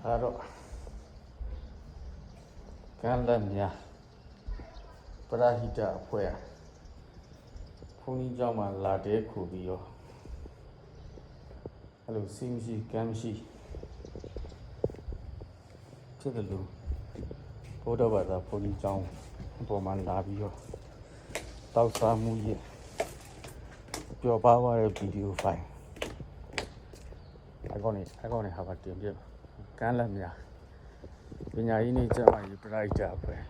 တော့ကမ်းလက်များပရဟိတအဖွဲ့ဘုန်းကြီးကျောင်းမှာလာတဲခုပြီးရောအဲ့လိုစီမရှိကမ်းမရှိဖြစ်တယ်လို့ဘုရားဘာသာဘုန်းကြီးကျောင်းအပေါ်မှာလာပြီးတော့တောက်စားမှုရဲ့ပျော်ပါသွားတဲ့ဗီဒီယိုဖိုင်အကောင့်နဲ့ဟာပါတင်ပြကမ်းလက်များပညာရေးနဲ့ကျန်းမာရေးပရဟိတအဖွဲ့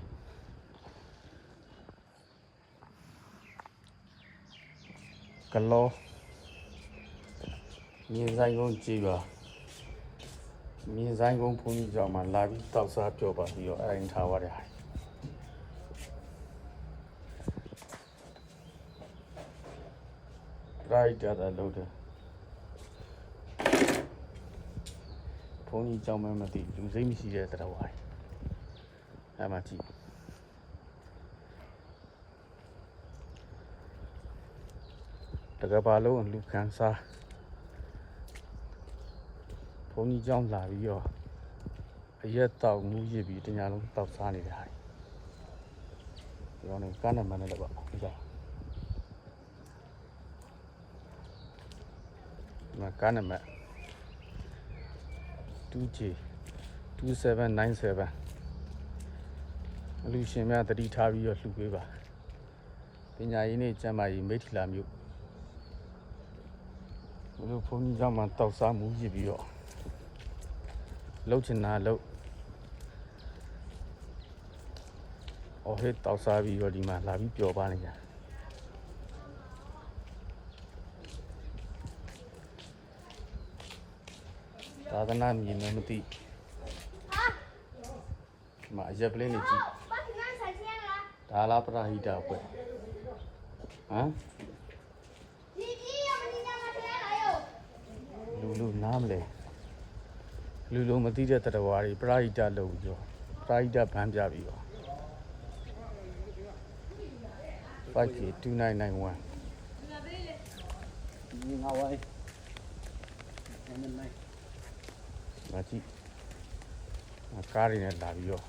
ကလောမြင်းဆိုင်ကုန်းကြည်ပါမြင်းဆိုင်ကုန်းဘုန်းကြီးကျောင်းမှာလာပြီးတောက်စားပျော်ပါပြီးတော့အဲ့ဒါထားသွားတဲ့ဟာပရဟိတတာလုပ်တယ်ဘုန်းကြီးကျောင်းမှမသိလူစိတ်မရှိတဲ့တရားဝါးအဲ့မှာကြည့်တကဘာလုံးလူခန်းစားဘုန်းကြီးကျောင်းလာပြီးတော့အရက်တောက်မူးရစ်ပြီးတညာလုံးတောက်စားနေတဲ့ဟာဒီတော့ကန်းနမနဲ့လည်းပေါ့ဒီကမကန်းနမ 2J 2797အလူရှင်များတတိထားပြီးတော့လှူပေးပါပညာရေးနဲ့ကျန်းမာရေးမိထီလာမြို့ဘုန်းကြီးကျောင်းမှာတောက်စားမှုရစ်ပြီးတော့လှုပ်ချင်တာလှုပ်ဟဲ့တောက်စားပြီးတော့ဒီမှာလာပြီးပျော်ပါနေကြသာသနာမြင်လည်းမသိဒီမှာအရက်ပလင်းနေကြည့်ဒါလားပရဟိတအဖွဲ့ဟမ်လူနားမလဲလူမသိတဲ့တရားဝါတွေပရဟိတလုပ်ပြီးတော့ပရဟိတဗန်းပြပြီးတော့ 5K 2991你拿我，မကြည့်ကားတွေနဲ့လာပြီးတော့